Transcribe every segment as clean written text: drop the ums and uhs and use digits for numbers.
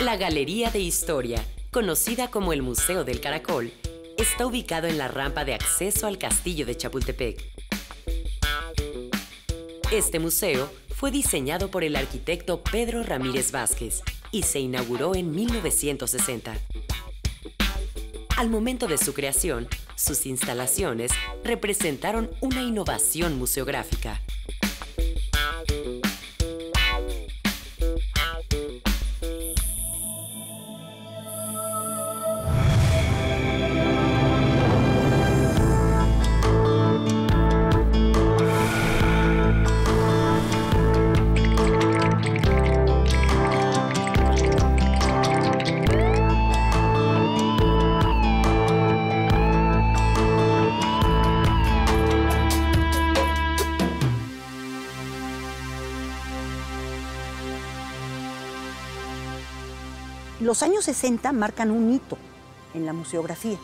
La Galería de Historia, conocida como el Museo del Caracol, está ubicado en la rampa de acceso al Castillo de Chapultepec. Este museo fue diseñado por el arquitecto Pedro Ramírez Vázquez y se inauguró en 1960. Al momento de su creación, sus instalaciones representaron una innovación museográfica. Los años 60 marcan un hito en la museografía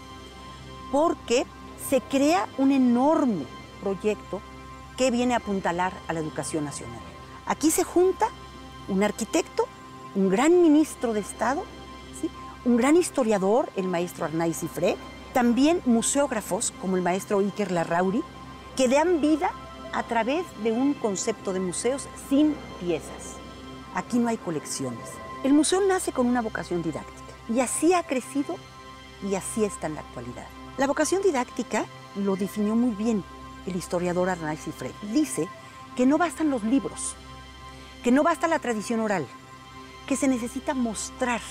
porque se crea un enorme proyecto que viene a apuntalar a la educación nacional. Aquí se junta un arquitecto, un gran ministro de Estado, ¿sí?, un gran historiador, el maestro Arnaiz Ifré, también museógrafos como el maestro Iker Larrauri, que dan vida a través de un concepto de museos sin piezas. Aquí no hay colecciones. El museo nace con una vocación didáctica y así ha crecido y así está en la actualidad. La vocación didáctica lo definió muy bien el historiador Arnaiz Ifré. Dice que no bastan los libros, que no basta la tradición oral, que se necesita mostrar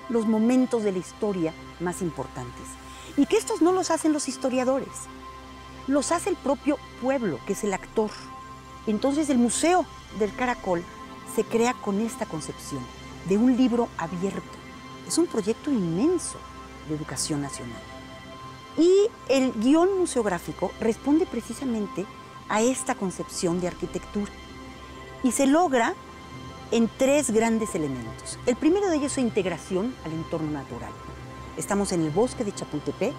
los momentos de la historia más importantes y que estos no los hacen los historiadores, los hace el propio pueblo, que es el actor. Entonces el Museo del Caracol se crea con esta concepción de un libro abierto. Es un proyecto inmenso de educación nacional. Y el guión museográfico responde precisamente a esta concepción de arquitectura. Y se logra en tres grandes elementos. El primero de ellos es su integración al entorno natural. Estamos en el bosque de Chapultepec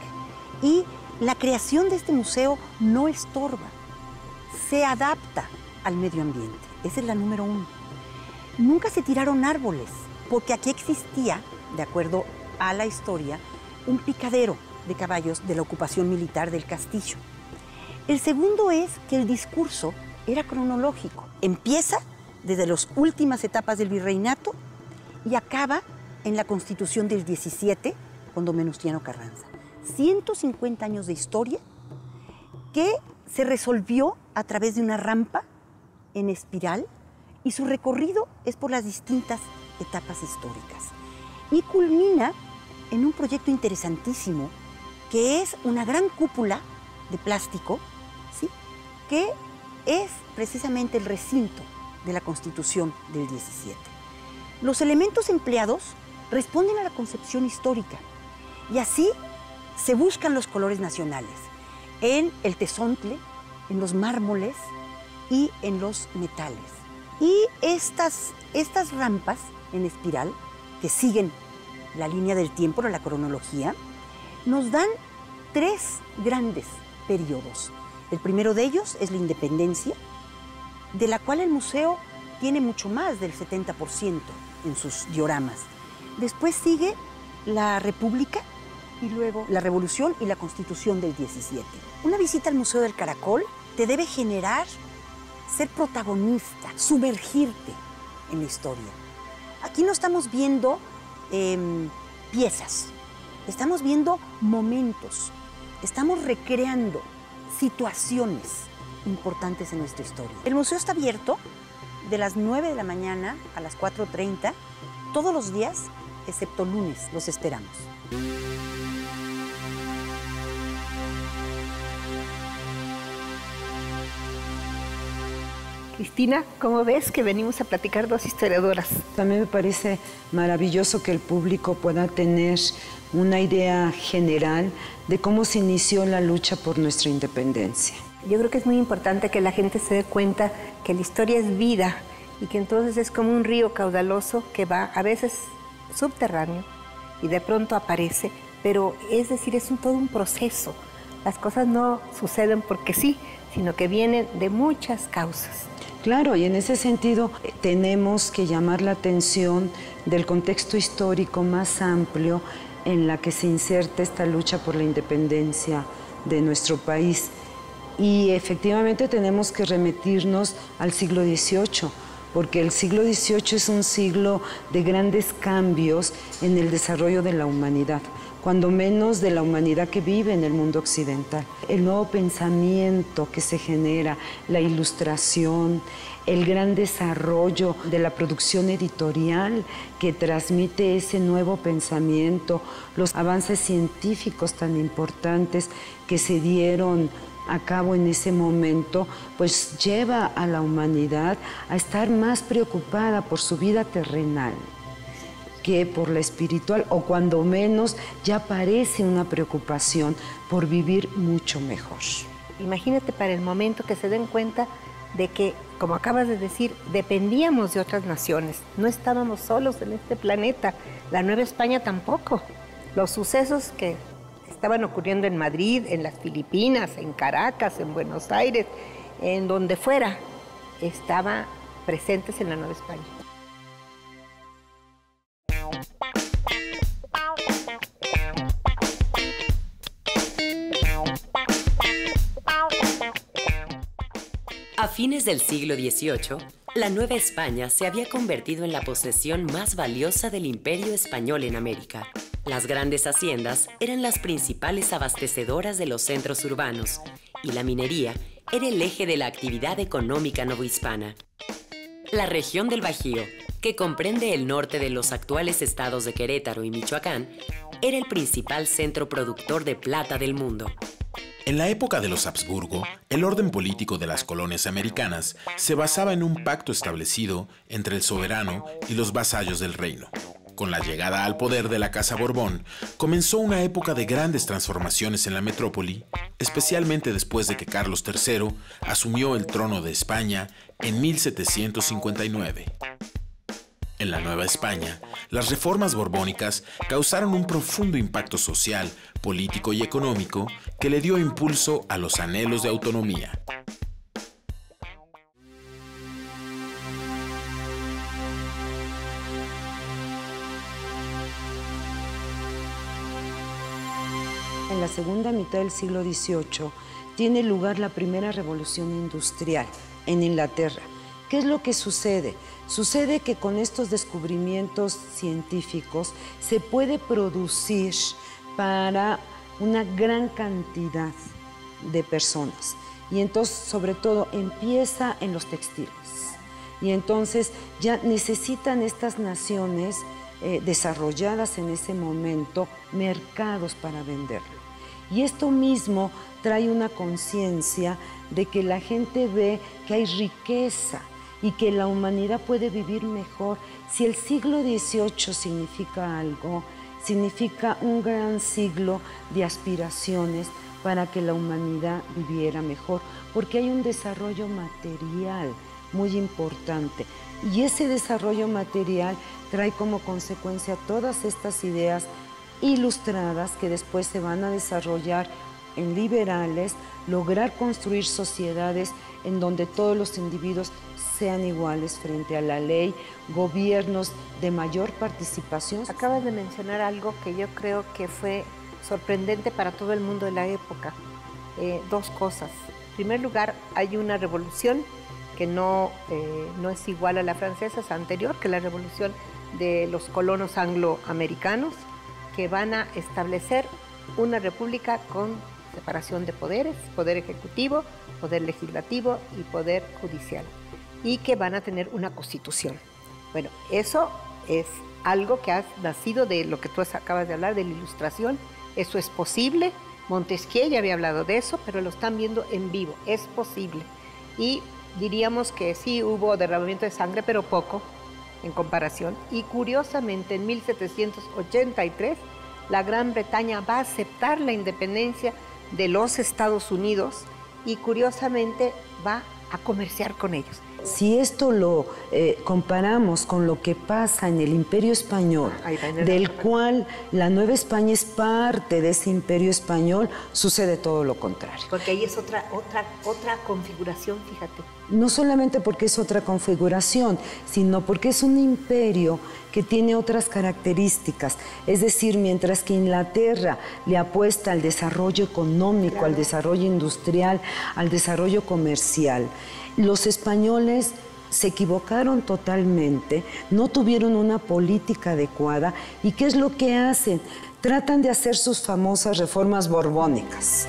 y la creación de este museo no estorba, se adapta al medio ambiente. Esa es la número uno. Nunca se tiraron árboles, porque aquí existía, de acuerdo a la historia, un picadero de caballos de la ocupación militar del castillo. El segundo es que el discurso era cronológico. Empieza desde las últimas etapas del virreinato y acaba en la Constitución del 17 con don Venustiano Carranza. 150 años de historia que se resolvió a través de una rampa en espiral y su recorrido es por las distintas etapas históricas. Y culmina en un proyecto interesantísimo que es una gran cúpula de plástico, ¿sí?, que es precisamente el recinto de la Constitución del 17. Los elementos empleados responden a la concepción histórica y así se buscan los colores nacionales en el tezontle, en los mármoles y en los metales. Y estas rampas en espiral, que siguen la línea del tiempo, la cronología, nos dan tres grandes periodos. El primero de ellos es la independencia, de la cual el museo tiene mucho más del 70% en sus dioramas. Después sigue la República y luego la Revolución y la Constitución del 17. Una visita al Museo del Caracol te debe generar ser protagonista, sumergirte en la historia. Aquí no estamos viendo piezas, estamos viendo momentos, estamos recreando situaciones importantes en nuestra historia. El museo está abierto de las 9 de la mañana a las 4:30, todos los días, excepto lunes. Los esperamos. Cristina, ¿cómo ves que venimos a platicar dos historiadoras? También me parece maravilloso que el público pueda tener una idea general de cómo se inició la lucha por nuestra independencia. Yo creo que es muy importante que la gente se dé cuenta que la historia es vida y que entonces es como un río caudaloso que va a veces subterráneo y de pronto aparece, pero es decir, es todo un proceso. Las cosas no suceden porque sí, sino que vienen de muchas causas. Claro, y en ese sentido tenemos que llamar la atención del contexto histórico más amplio en la que se inserta esta lucha por la independencia de nuestro país. Y efectivamente tenemos que remitirnos al siglo XVIII, porque el siglo XVIII es un siglo de grandes cambios en el desarrollo de la humanidad, cuando menos de la humanidad que vive en el mundo occidental. El nuevo pensamiento que se genera, la ilustración, el gran desarrollo de la producción editorial que transmite ese nuevo pensamiento, los avances científicos tan importantes que se dieron a cabo en ese momento, pues lleva a la humanidad a estar más preocupada por su vida terrenal que por la espiritual, o cuando menos ya parece una preocupación por vivir mucho mejor. Imagínate para el momento que se den cuenta de que, como acabas de decir, dependíamos de otras naciones, no estábamos solos en este planeta, la Nueva España tampoco. Los sucesos que estaban ocurriendo en Madrid, en las Filipinas, en Caracas, en Buenos Aires, en donde fuera, estaban presentes en la Nueva España. A fines del siglo XVIII, la Nueva España se había convertido en la posesión más valiosa del Imperio Español en América. Las grandes haciendas eran las principales abastecedoras de los centros urbanos y la minería era el eje de la actividad económica novohispana. La región del Bajío, que comprende el norte de los actuales estados de Querétaro y Michoacán, era el principal centro productor de plata del mundo. En la época de los Habsburgo, el orden político de las colonias americanas se basaba en un pacto establecido entre el soberano y los vasallos del reino. Con la llegada al poder de la Casa Borbón, comenzó una época de grandes transformaciones en la metrópoli, especialmente después de que Carlos III asumió el trono de España en 1759. En la Nueva España, las reformas borbónicas causaron un profundo impacto social, político y económico que le dio impulso a los anhelos de autonomía. En la segunda mitad del siglo XVIII tiene lugar la primera revolución industrial en Inglaterra. ¿Qué es lo que sucede? Sucede que con estos descubrimientos científicos se puede producir para una gran cantidad de personas. Y entonces, sobre todo, empieza en los textiles. Y entonces ya necesitan estas naciones desarrolladas en ese momento mercados para venderlo. Y esto mismo trae una conciencia de que la gente ve que hay riqueza y que la humanidad puede vivir mejor. Si el siglo XVIII significa algo, significa un gran siglo de aspiraciones para que la humanidad viviera mejor, porque hay un desarrollo material muy importante. Y ese desarrollo material trae como consecuencia todas estas ideas ilustradas que después se van a desarrollar en liberales, lograr construir sociedades en donde todos los individuos sean iguales frente a la ley, gobiernos de mayor participación. Acabas de mencionar algo que yo creo que fue sorprendente para todo el mundo de la época. Dos cosas. En primer lugar, hay una revolución que no es igual a la francesa, es anterior, que la revolución de los colonos angloamericanos, que van a establecer una república con separación de poderes, poder ejecutivo, poder legislativo y poder judicial, y que van a tener una constitución. Bueno, eso es algo que ha nacido de lo que tú acabas de hablar, de la Ilustración. Eso es posible. Montesquieu ya había hablado de eso, pero lo están viendo en vivo. Es posible. Y diríamos que sí hubo derramamiento de sangre, pero poco en comparación. Y curiosamente, en 1783, la Gran Bretaña va a aceptar la independencia de los Estados Unidos y curiosamente va a comerciar con ellos. Si esto lo comparamos con lo que pasa en el Imperio Español, del cual la Nueva España es parte de ese Imperio Español, sucede todo lo contrario. Porque ahí es otra configuración, fíjate. No solamente porque es otra configuración, sino porque es un imperio que tiene otras características. Es decir, mientras que Inglaterra le apuesta al desarrollo económico, claro, al desarrollo industrial, al desarrollo comercial, los españoles se equivocaron totalmente, no tuvieron una política adecuada. ¿Y qué es lo que hacen? Tratan de hacer sus famosas reformas borbónicas.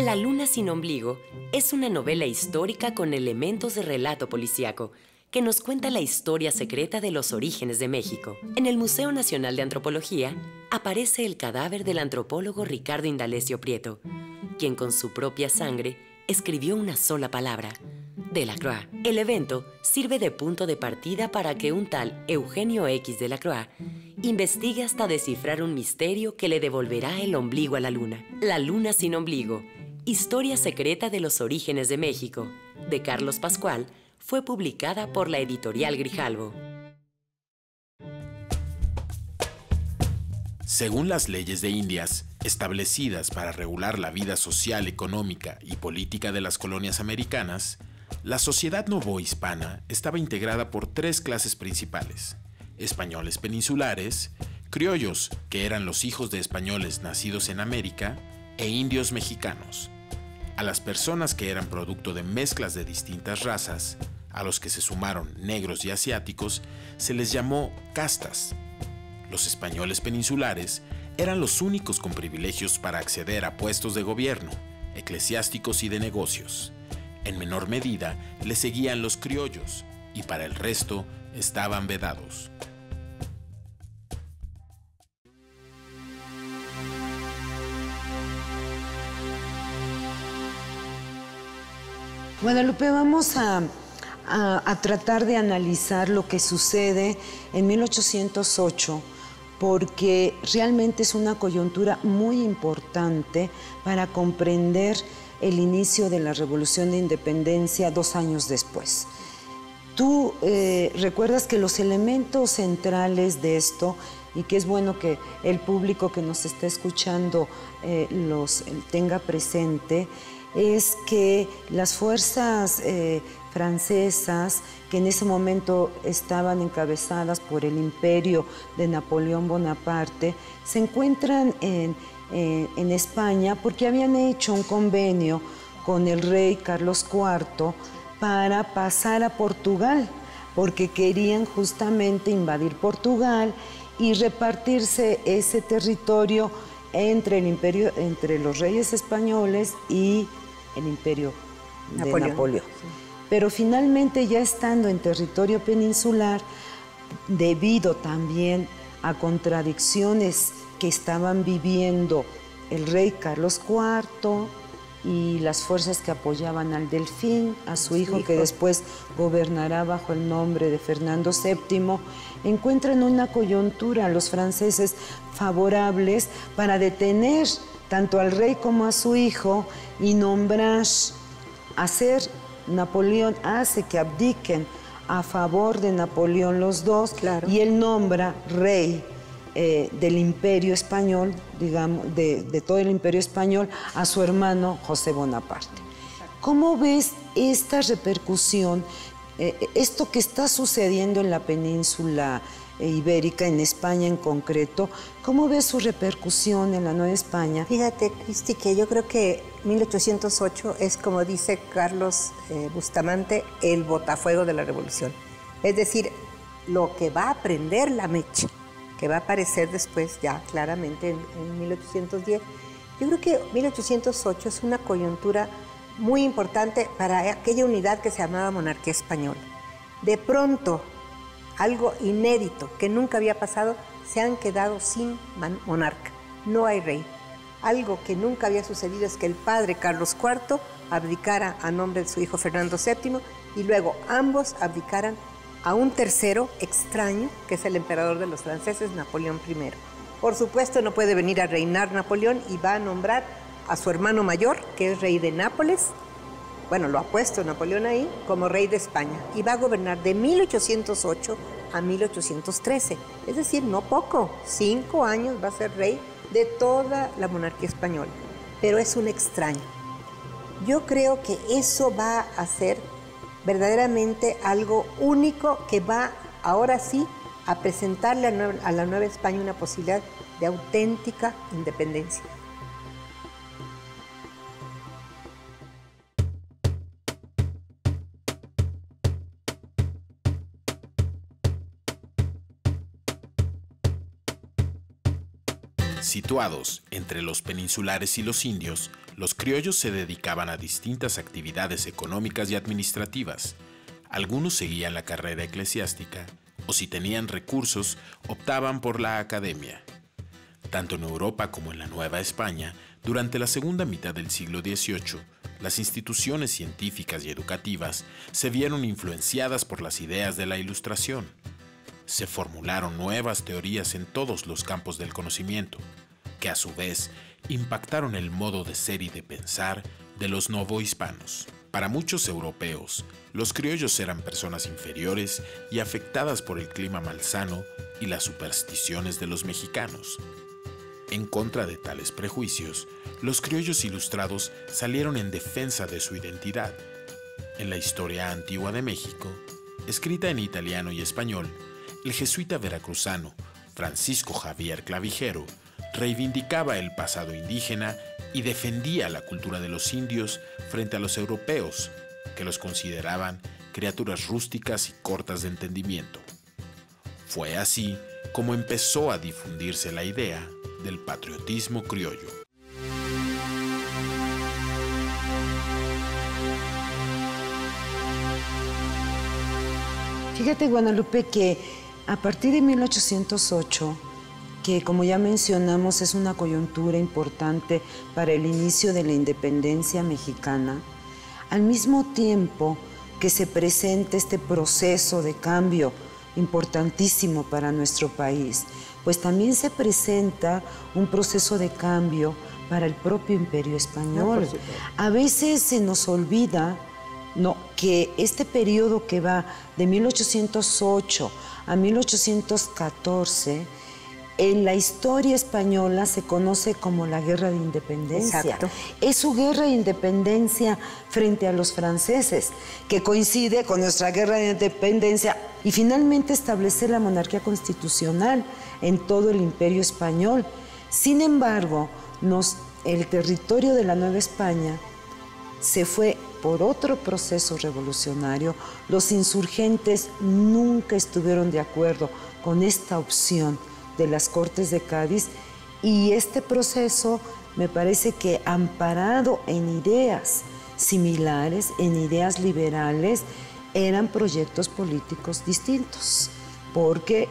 La luna sin ombligo es una novela histórica con elementos de relato policíaco que nos cuenta la historia secreta de los orígenes de México. En el Museo Nacional de Antropología aparece el cadáver del antropólogo Ricardo Indalecio Prieto, quien con su propia sangre escribió una sola palabra: Delacroix. El evento sirve de punto de partida para que un tal Eugenio X Delacroix investigue hasta descifrar un misterio que le devolverá el ombligo a la luna. La luna sin ombligo, historia secreta de los orígenes de México, de Carlos Pascual, fue publicada por la editorial Grijalvo. Según las leyes de Indias, establecidas para regular la vida social, económica y política de las colonias americanas, la sociedad novohispana estaba integrada por tres clases principales: españoles peninsulares, criollos, que eran los hijos de españoles nacidos en América, e indios mexicanos. A las personas que eran producto de mezclas de distintas razas, a los que se sumaron negros y asiáticos, se les llamó castas. Los españoles peninsulares eran los únicos con privilegios para acceder a puestos de gobierno, eclesiásticos y de negocios. En menor medida le seguían los criollos, y para el resto estaban vedados. Guadalupe, vamos a tratar de analizar lo que sucede en 1808, porque realmente es una coyuntura muy importante para comprender el inicio de la Revolución de Independencia 2 años después. Tú recuerdas que los elementos centrales de esto, y que es bueno que el público que nos está escuchando los tenga presente, es que las fuerzas francesas, que en ese momento estaban encabezadas por el imperio de Napoleón Bonaparte, se encuentran en España porque habían hecho un convenio con el rey Carlos IV para pasar a Portugal, porque querían justamente invadir Portugal y repartirse ese territorio entre el imperio, entre los reyes españoles y el imperio de Napoleón. Sí. Pero finalmente, ya estando en territorio peninsular, debido también a contradicciones que estaban viviendo el rey Carlos IV y las fuerzas que apoyaban al Delfín, a su hijo, que después gobernará bajo el nombre de Fernando VII, encuentran una coyuntura los franceses favorables para detener tanto al rey como a su hijo y nombrar, Napoleón hace que abdiquen a favor de Napoleón los dos, claro, y él nombra rey del imperio español, digamos, de todo el imperio español, a su hermano José Bonaparte. ¿Cómo ves esta repercusión, esto que está sucediendo en la península ibérica, en España en concreto? ¿Cómo ves su repercusión en la Nueva España? Fíjate, Cristi, que yo creo que 1808 es, como dice Carlos Bustamante, el botafuego de la Revolución. Es decir, lo que va a prender la mecha, que va a aparecer después ya claramente en 1810. Yo creo que 1808 es una coyuntura muy importante para aquella unidad que se llamaba monarquía española. De pronto, algo inédito que nunca había pasado, se han quedado sin monarca, no hay rey. Algo que nunca había sucedido es que el padre Carlos IV abdicara a nombre de su hijo Fernando VII y luego ambos abdicaran a un tercero extraño, que es el emperador de los franceses, Napoleón I. Por supuesto, no puede venir a reinar Napoleón y va a nombrar a su hermano mayor, que es rey de Nápoles. Bueno, lo ha puesto Napoleón ahí como rey de España y va a gobernar de 1808 a 1813. Es decir, no poco, 5 años va a ser rey de toda la monarquía española. Pero es un extraño. Yo creo que eso va a ser verdaderamente algo único que va ahora sí a presentarle a la Nueva España una posibilidad de auténtica independencia. Situados entre los peninsulares y los indios, los criollos se dedicaban a distintas actividades económicas y administrativas. Algunos seguían la carrera eclesiástica, o si tenían recursos, optaban por la academia. Tanto en Europa como en la Nueva España, durante la segunda mitad del siglo XVIII, las instituciones científicas y educativas se vieron influenciadas por las ideas de la Ilustración. Se formularon nuevas teorías en todos los campos del conocimiento, que a su vez impactaron el modo de ser y de pensar de los novohispanos. Para muchos europeos, los criollos eran personas inferiores y afectadas por el clima malsano y las supersticiones de los mexicanos. En contra de tales prejuicios, los criollos ilustrados salieron en defensa de su identidad. En la historia antigua de México, escrita en italiano y español, el jesuita veracruzano Francisco Javier Clavijero reivindicaba el pasado indígena y defendía la cultura de los indios frente a los europeos, que los consideraban criaturas rústicas y cortas de entendimiento. Fue así como empezó a difundirse la idea del patriotismo criollo. Fíjate, Guadalupe, que a partir de 1808, que como ya mencionamos es una coyuntura importante para el inicio de la independencia mexicana, al mismo tiempo que se presenta este proceso de cambio importantísimo para nuestro país, pues también se presenta un proceso de cambio para el propio Imperio Español. A veces se nos olvida que este periodo que va de 1808 a 1814, en la historia española se conoce como la Guerra de Independencia. Exacto. Es su guerra de independencia frente a los franceses, que coincide con nuestra Guerra de Independencia y finalmente establecer la monarquía constitucional en todo el Imperio Español. Sin embargo, el territorio de la Nueva España se fue por otro proceso revolucionario. Los insurgentes nunca estuvieron de acuerdo con esta opción de las Cortes de Cádiz y este proceso me parece que amparado en ideas similares, en ideas liberales, eran proyectos políticos distintos, porque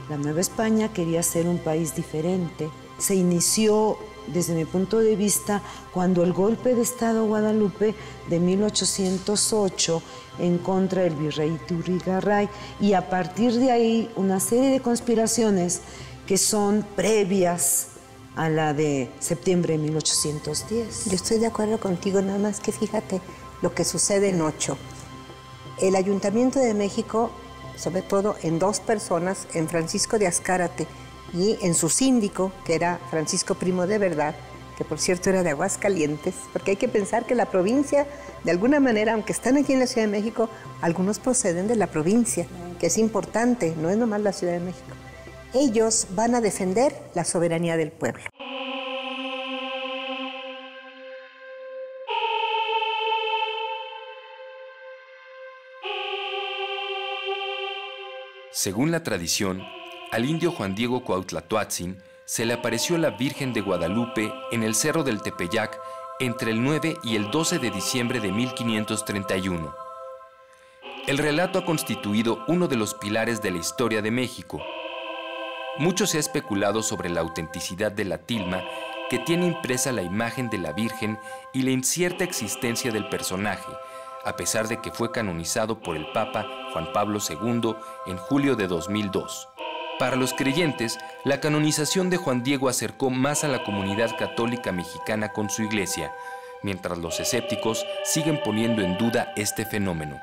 la Nueva España quería ser un país diferente. Se inició, desde mi punto de vista, cuando el golpe de Estado Guadalupe de 1808 en contra del virrey Iturrigaray, y a partir de ahí una serie de conspiraciones que son previas a la de septiembre de 1810. Yo estoy de acuerdo contigo, nada más que fíjate lo que sucede en 8. El Ayuntamiento de México, sobre todo en 2 personas, en Francisco de Azcárate y en su síndico, que era Francisco Primo de Verdad, que por cierto era de Aguascalientes, porque hay que pensar que la provincia, de alguna manera, aunque están aquí en la Ciudad de México, algunos proceden de la provincia, que es importante, no es nomás la Ciudad de México. Ellos van a defender la soberanía del pueblo. Según la tradición, al indio Juan Diego Cuauhtlatoatzin se le apareció la Virgen de Guadalupe en el Cerro del Tepeyac entre el 9 y el 12 de diciembre de 1531. El relato ha constituido uno de los pilares de la historia de México. Mucho se ha especulado sobre la autenticidad de la tilma que tiene impresa la imagen de la Virgen y la incierta existencia del personaje, a pesar de que fue canonizado por el Papa Juan Pablo II en julio de 2002. Para los creyentes, la canonización de Juan Diego acercó más a la comunidad católica mexicana con su iglesia, mientras los escépticos siguen poniendo en duda este fenómeno.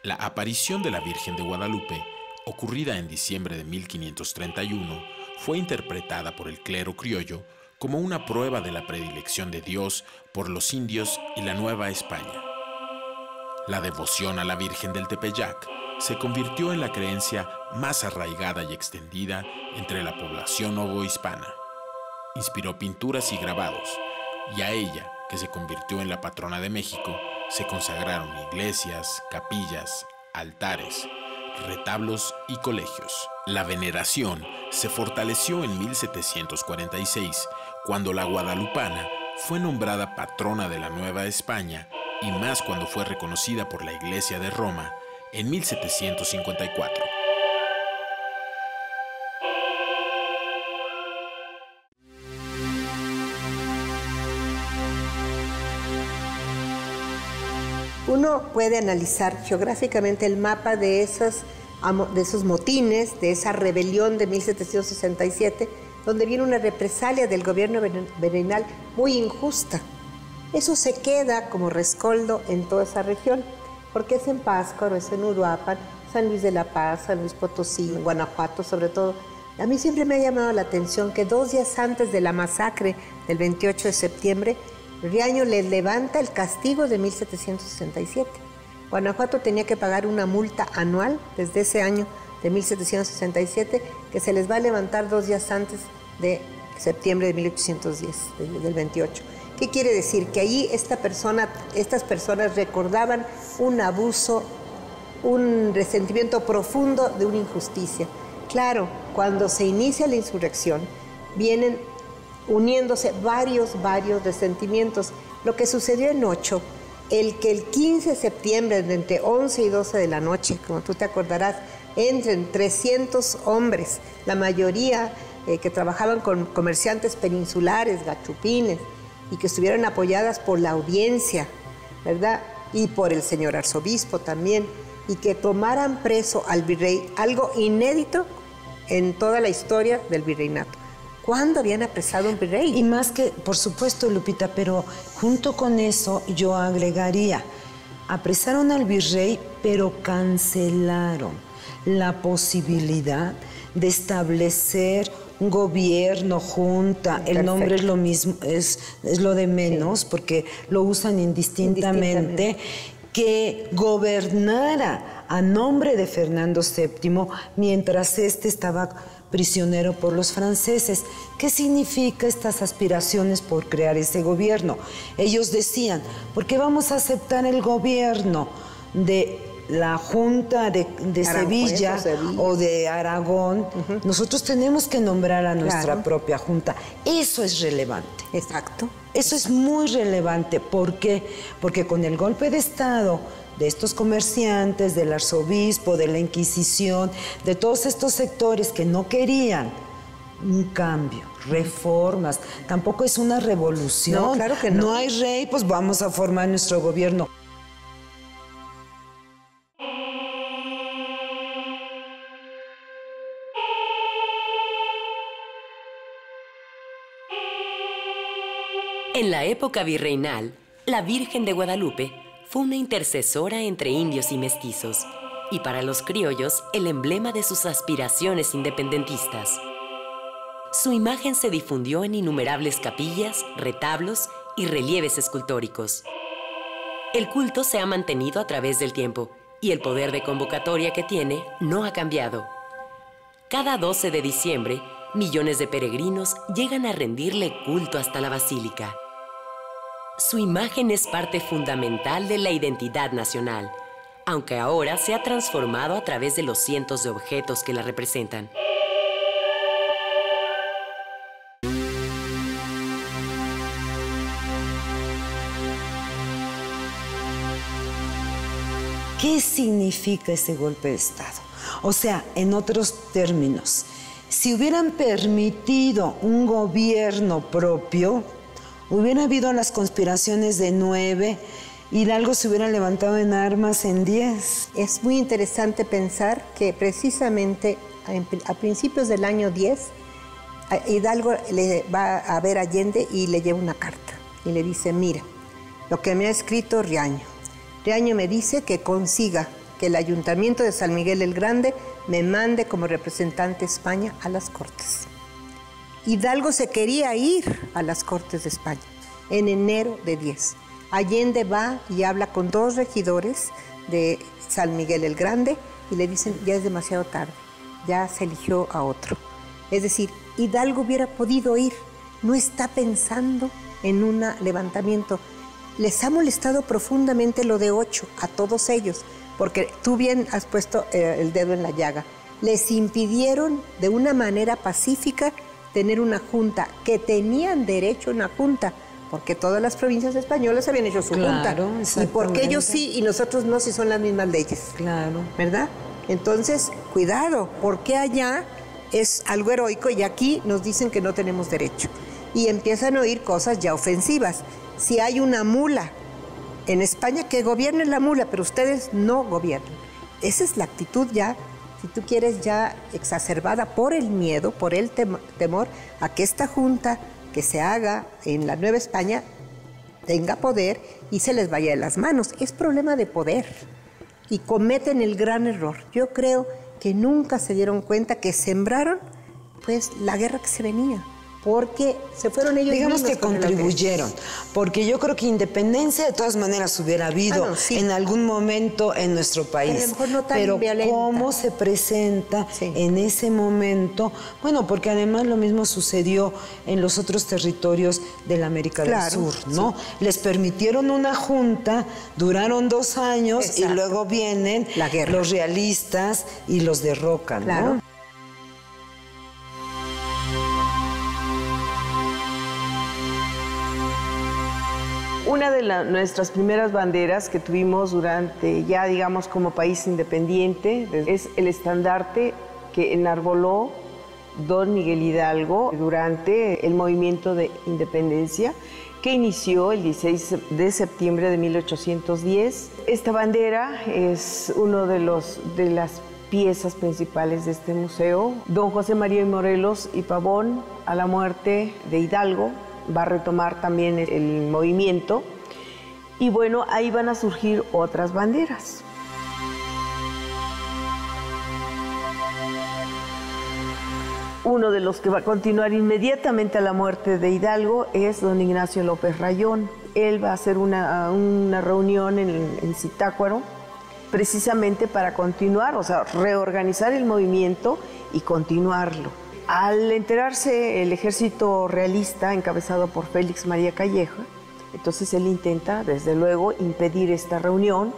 La aparición de la Virgen de Guadalupe, ocurrida en diciembre de 1531, fue interpretada por el clero criollo como una prueba de la predilección de Dios por los indios y la Nueva España. La devoción a la Virgen del Tepeyac se convirtió en la creencia más arraigada y extendida entre la población novohispana. Inspiró pinturas y grabados, y a ella, que se convirtió en la patrona de México, se consagraron iglesias, capillas, altares, retablos y colegios. La veneración se fortaleció en 1746, cuando la guadalupana fue nombrada patrona de la Nueva España, y más cuando fue reconocida por la Iglesia de Roma en 1754. Uno puede analizar geográficamente el mapa de esos motines, de esa rebelión de 1767, donde viene una represalia del gobierno virreinal muy injusta. Eso se queda como rescoldo en toda esa región, porque es en Pátzcuaro, es en Uruapan, San Luis de la Paz, San Luis Potosí, Guanajuato sobre todo. A mí siempre me ha llamado la atención que 2 días antes de la masacre del 28 de septiembre, Riaño les levanta el castigo de 1767. Guanajuato tenía que pagar una multa anual desde ese año de 1767 que se les va a levantar 2 días antes de septiembre de 1810, del 28. ¿Qué quiere decir? Que allí estas personas recordaban un abuso, un resentimiento profundo de una injusticia. Claro, cuando se inicia la insurrección, vienen uniéndose varios resentimientos. Lo que sucedió en 8, que el 15 de septiembre, entre 11 y 12 de la noche, como tú te acordarás, entren 300 hombres, la mayoría que trabajaban con comerciantes peninsulares, gachupines, y que estuvieron apoyadas por la audiencia, ¿verdad? Y por el señor arzobispo también, y que tomaran preso al virrey, algo inédito en toda la historia del virreinato. ¿Cuándo habían apresado a un virrey? Y más que, por supuesto, Lupita, pero junto con eso yo agregaría, apresaron al virrey, pero cancelaron la posibilidad de establecer un gobierno, junta. Perfecto. El nombre es lo mismo, es lo de menos, sí, porque lo usan indistintamente, que gobernara a nombre de Fernando VII mientras este estaba prisionero por los franceses. ¿Qué significa estas aspiraciones por crear ese gobierno? Ellos decían, ¿por qué vamos a aceptar el gobierno de la Junta de Sevilla o de Aragón? Nosotros tenemos que nombrar a nuestra propia Junta. Eso es relevante. Exacto. Eso es muy relevante. ¿Por qué? Porque con el golpe de Estado de estos comerciantes, del arzobispo, de la Inquisición, de todos estos sectores que no querían un cambio, reformas, tampoco es una revolución. No, claro que no. No hay rey, pues vamos a formar nuestro gobierno. En la época virreinal, la Virgen de Guadalupe fue una intercesora entre indios y mestizos, y para los criollos el emblema de sus aspiraciones independentistas. Su imagen se difundió en innumerables capillas, retablos y relieves escultóricos. El culto se ha mantenido a través del tiempo, y el poder de convocatoria que tiene no ha cambiado. Cada 12 de diciembre, millones de peregrinos llegan a rendirle culto hasta la basílica. Su imagen es parte fundamental de la identidad nacional, aunque ahora se ha transformado a través de los cientos de objetos que la representan. ¿Qué significa ese golpe de Estado? O sea, en otros términos, si hubieran permitido un gobierno propio, hubiera habido las conspiraciones de 9, Hidalgo se hubiera levantado en armas en 10. Es muy interesante pensar que precisamente a principios del año 10, Hidalgo le va a ver a Allende y le lleva una carta. Y le dice, mira, lo que me ha escrito Riaño. Riaño me dice que consiga que el Ayuntamiento de San Miguel el Grande me mande como representante de España a las Cortes. Hidalgo se quería ir a las Cortes de España en enero de 10. Allende va y habla con 2 regidores de San Miguel el Grande y le dicen, ya es demasiado tarde, ya se eligió a otro. Es decir, Hidalgo hubiera podido ir, no está pensando en un levantamiento. Les ha molestado profundamente lo de 8 a todos ellos, porque tú bien has puesto el dedo en la llaga. Les impidieron de una manera pacífica tener una junta, que tenían derecho a una junta, porque todas las provincias españolas habían hecho su junta. ¿Y por qué ellos sí y nosotros no, si son las mismas leyes? Claro. ¿Verdad? Entonces, cuidado, porque allá es algo heroico y aquí nos dicen que no tenemos derecho. Y empiezan a oír cosas ya ofensivas. Si hay una mula en España, que gobierne la mula, pero ustedes no gobiernan. Esa es la actitud ya, si tú quieres, ya exacerbada por el miedo, por el temor a que esta junta que se haga en la Nueva España tenga poder y se les vaya de las manos. Es problema de poder y cometen el gran error. Yo creo que nunca se dieron cuenta que sembraron pues la guerra que se venía, porque se fueron ellos digamos mismos que contribuyeron, porque yo creo que independencia de todas maneras hubiera habido en algún momento en nuestro país. A lo mejor no tan pero violenta. Cómo se presenta en ese momento, bueno, porque además lo mismo sucedió en los otros territorios de la América del Sur, ¿no? Les permitieron una junta, duraron 2 años y luego vienen los realistas y los derrocan, ¿no? Una de nuestras primeras banderas que tuvimos durante ya, digamos, como país independiente es el estandarte que enarboló don Miguel Hidalgo durante el movimiento de independencia que inició el 16 de septiembre de 1810. Esta bandera es uno de las piezas principales de este museo. Don José María Morelos y Pavón, a la muerte de Hidalgo, va a retomar también el movimiento y bueno, ahí van a surgir otras banderas. Uno de los que va a continuar inmediatamente a la muerte de Hidalgo es don Ignacio López Rayón. Él va a hacer una reunión en Zitácuaro precisamente para continuar, o sea, reorganizar el movimiento y continuarlo. Al enterarse el ejército realista encabezado por Félix María Calleja, entonces él intenta, desde luego, impedir esta reunión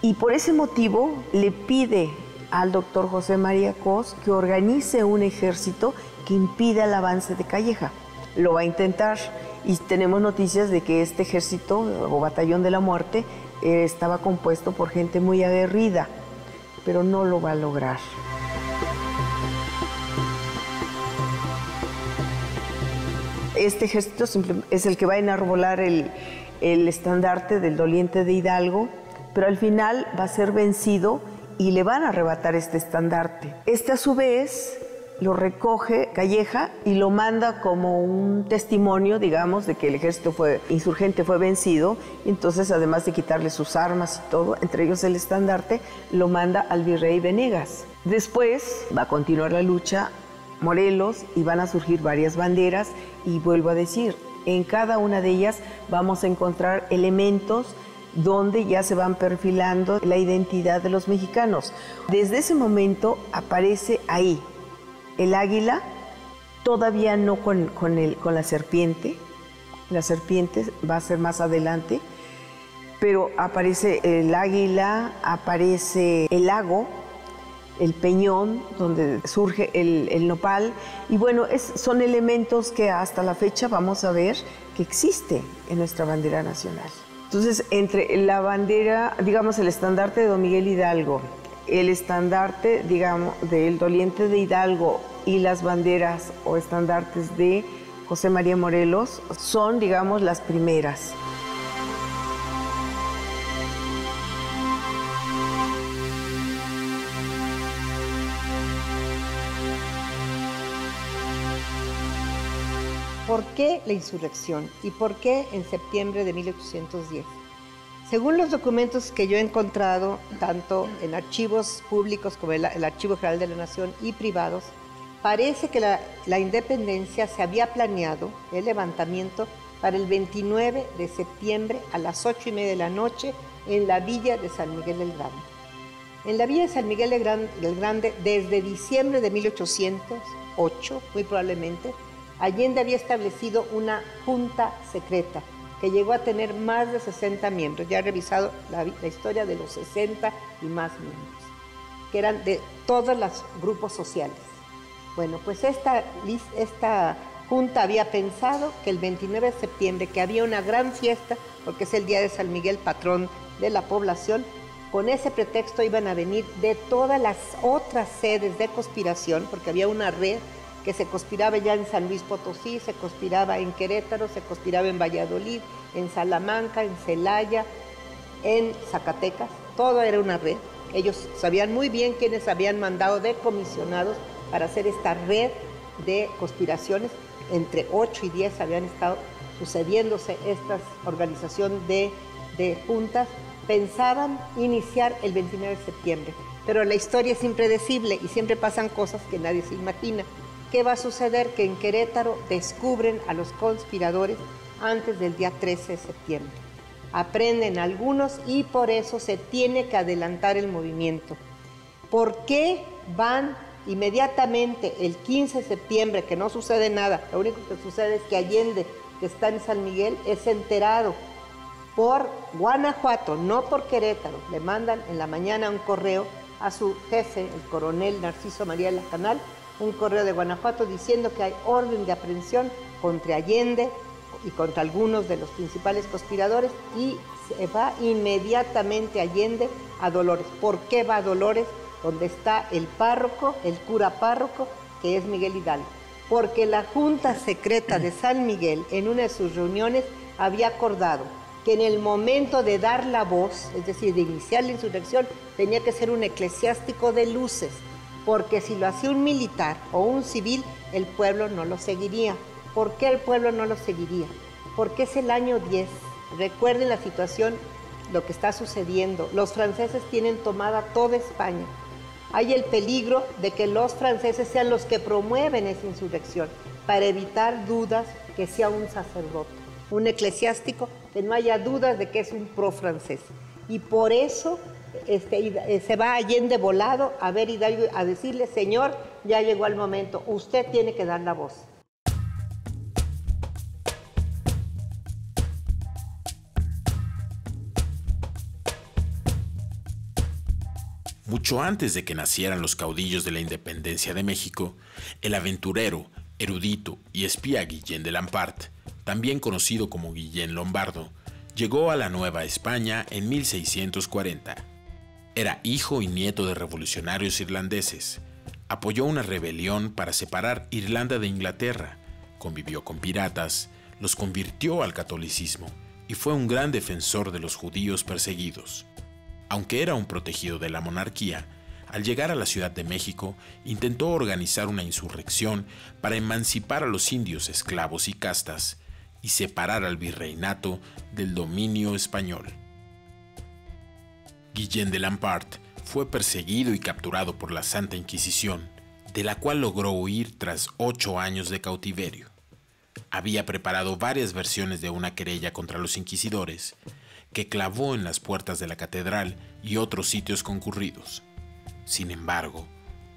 y por ese motivo le pide al doctor José María Cos que organice un ejército que impida el avance de Calleja. Lo va a intentar y tenemos noticias de que este ejército o batallón de la muerte estaba compuesto por gente muy aguerrida, pero no lo va a lograr. Este ejército es el que va a enarbolar el estandarte del doliente de Hidalgo, pero al final va a ser vencido y le van a arrebatar este estandarte. Este a su vez lo recoge Calleja y lo manda como un testimonio, digamos, de que el ejército insurgente fue vencido. Entonces, además de quitarle sus armas y todo, entre ellos el estandarte, lo manda al virrey Venegas. Después va a continuar la lucha Morelos y van a surgir varias banderas y vuelvo a decir, en cada una de ellas vamos a encontrar elementos donde ya se van perfilando la identidad de los mexicanos. Desde ese momento aparece ahí el águila, todavía no con la serpiente va a ser más adelante, pero aparece el águila, aparece el lago, el peñón, donde surge el nopal, y bueno, son elementos que hasta la fecha vamos a ver que existe en nuestra bandera nacional. Entonces, entre la bandera, digamos, el estandarte de don Miguel Hidalgo, el estandarte, digamos, del doliente de Hidalgo y las banderas o estandartes de José María Morelos son, digamos, las primeras. ¿Por qué la insurrección y por qué en septiembre de 1810? Según los documentos que yo he encontrado, tanto en archivos públicos como el Archivo General de la Nación y privados, parece que la independencia se había planeado, el levantamiento, para el 29 de septiembre a las 8:30 de la noche en la villa de San Miguel el Grande. En la villa de San Miguel el Grande, desde diciembre de 1808, muy probablemente, Allende había establecido una junta secreta que llegó a tener más de 60 miembros. Ya he revisado la historia de los 60 y más miembros, que eran de todos los grupos sociales. Bueno, pues esta junta había pensado que el 29 de septiembre, que había una gran fiesta, porque es el día de San Miguel, patrón de la población, con ese pretexto iban a venir de todas las otras sedes de conspiración, porque había una red que se conspiraba ya en San Luis Potosí, se conspiraba en Querétaro, se conspiraba en Valladolid, en Salamanca, en Celaya, en Zacatecas. Todo era una red. Ellos sabían muy bien quiénes habían mandado de comisionados para hacer esta red de conspiraciones. Entre 8 y 10 habían estado sucediéndose esta organización de juntas. Pensaban iniciar el 29 de septiembre, pero la historia es impredecible y siempre pasan cosas que nadie se imagina. ¿Qué va a suceder? Que en Querétaro descubren a los conspiradores antes del día 13 de septiembre. Aprenden algunos y por eso se tiene que adelantar el movimiento. ¿Por qué van inmediatamente el 15 de septiembre, que no sucede nada? Lo único que sucede es que Allende, que está en San Miguel, es enterado por Guanajuato, no por Querétaro. Le mandan en la mañana un correo a su jefe, el coronel Narciso María Lacanal, un correo de Guanajuato diciendo que hay orden de aprehensión contra Allende y contra algunos de los principales conspiradores, y se va inmediatamente Allende a Dolores. ¿Por qué va a Dolores? Donde está el párroco, el cura párroco, que es Miguel Hidalgo. Porque la Junta Secreta de San Miguel, en una de sus reuniones, había acordado que en el momento de dar la voz, es decir, de iniciar la insurrección, tenía que ser un eclesiástico de luces, porque si lo hacía un militar o un civil, el pueblo no lo seguiría. ¿Por qué el pueblo no lo seguiría? Porque es el año 10. Recuerden la situación, lo que está sucediendo. Los franceses tienen tomada toda España. Hay el peligro de que los franceses sean los que promueven esa insurrección, para evitar dudas que sea un sacerdote, un eclesiástico, que no haya dudas de que es un pro-francés. Y por eso se va Allende volado a ver Hidalgo, a decirle: señor, ya llegó el momento, usted tiene que dar la voz. Mucho antes de que nacieran los caudillos de la independencia de México, el aventurero, erudito y espía Guillén de Lampart, también conocido como Guillén Lombardo, llegó a la Nueva España en 1640. Era hijo y nieto de revolucionarios irlandeses. Apoyó una rebelión para separar Irlanda de Inglaterra, convivió con piratas, los convirtió al catolicismo y fue un gran defensor de los judíos perseguidos. Aunque era un protegido de la monarquía, al llegar a la Ciudad de México, intentó organizar una insurrección para emancipar a los indios esclavos y castas y separar al virreinato del dominio español. Guillén de Lampart fue perseguido y capturado por la Santa Inquisición, de la cual logró huir tras 8 años de cautiverio. Había preparado varias versiones de una querella contra los inquisidores, que clavó en las puertas de la catedral y otros sitios concurridos. Sin embargo,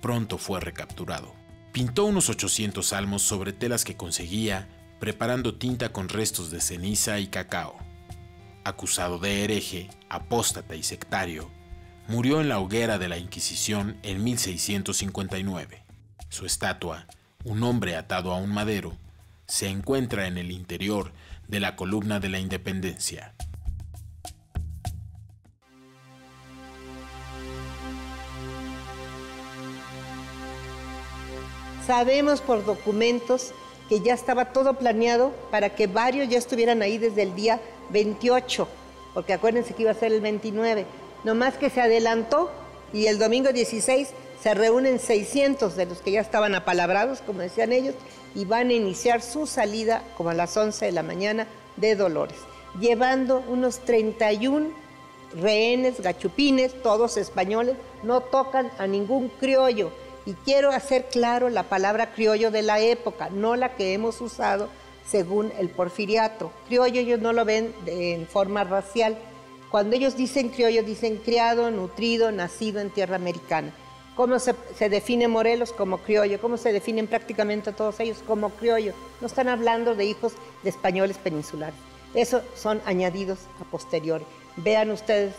pronto fue recapturado. Pintó unos 800 salmos sobre telas que conseguía, preparando tinta con restos de ceniza y cacao. Acusado de hereje, apóstata y sectario, murió en la hoguera de la Inquisición en 1659. Su estatua, un hombre atado a un madero, se encuentra en el interior de la Columna de la Independencia. Sabemos por documentos que ya estaba todo planeado para que varios ya estuvieran ahí desde el día 28, porque acuérdense que iba a ser el 29, nomás que se adelantó y el domingo 16 se reúnen 600 de los que ya estaban apalabrados, como decían ellos, y van a iniciar su salida como a las 11 de la mañana de Dolores, llevando unos 31 rehenes, gachupines, todos españoles, no tocan a ningún criollo. Y quiero hacer claro la palabra criollo de la época, no la que hemos usado según el Porfiriato. Criollo ellos no lo ven en forma racial. Cuando ellos dicen criollo, dicen criado, nutrido, nacido en tierra americana. ¿Cómo se define Morelos? Como criollo. ¿Cómo se definen prácticamente todos ellos? Como criollo. No están hablando de hijos de españoles peninsulares. Esos son añadidos a posteriori. Vean ustedes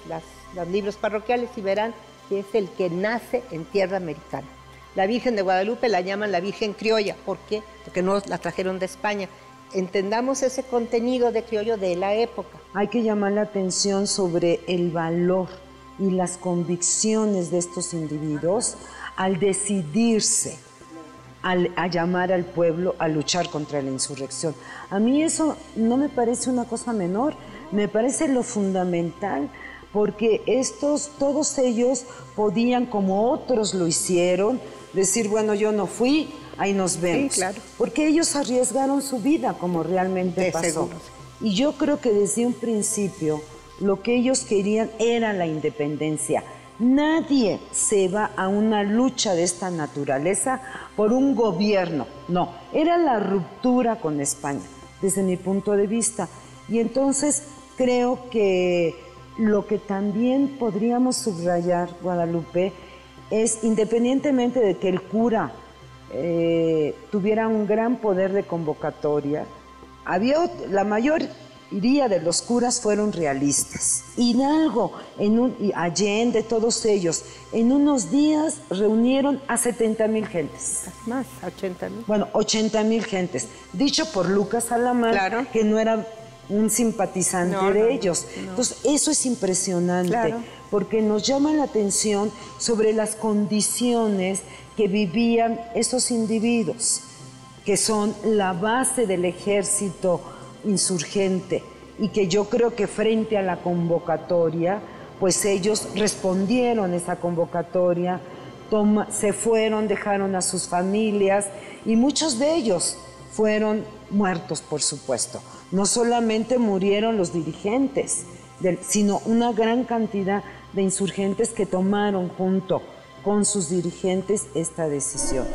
los libros parroquiales y verán que es el que nace en tierra americana. La Virgen de Guadalupe la llaman la Virgen criolla. ¿Por qué? Porque no la trajeron de España. Entendamos ese contenido de criollo de la época. Hay que llamar la atención sobre el valor y las convicciones de estos individuos al decidirse a llamar al pueblo a luchar contra la insurrección. A mí eso no me parece una cosa menor, me parece lo fundamental, porque todos ellos podían, como otros lo hicieron, decir, bueno, yo no fui, ahí nos vemos. Sí, claro. Porque ellos arriesgaron su vida, como realmente pasó. Seguro. Y yo creo que desde un principio lo que ellos querían era la independencia. Nadie se va a una lucha de esta naturaleza por un gobierno. No, era la ruptura con España, desde mi punto de vista. Y entonces creo que lo que también podríamos subrayar, Guadalupe, es, independientemente de que el cura tuviera un gran poder de convocatoria, la mayoría de los curas fueron realistas. Hidalgo, y Allende, todos ellos, en unos días reunieron a 70,000 gentes. Más, 80,000. Bueno, 80,000 gentes, dicho por Lucas Alamán, Claro. que no era un simpatizante de ellos. No. Entonces, eso es impresionante, claro, porque nos llama la atención sobre las condiciones que vivían esos individuos, que son la base del ejército insurgente, y que yo creo que frente a la convocatoria, pues ellos respondieron a esa convocatoria, se fueron, dejaron a sus familias, y muchos de ellos fueron muertos, por supuesto. No solamente murieron los dirigentes, sino una gran cantidad de insurgentes que tomaron junto con sus dirigentes esta decisión.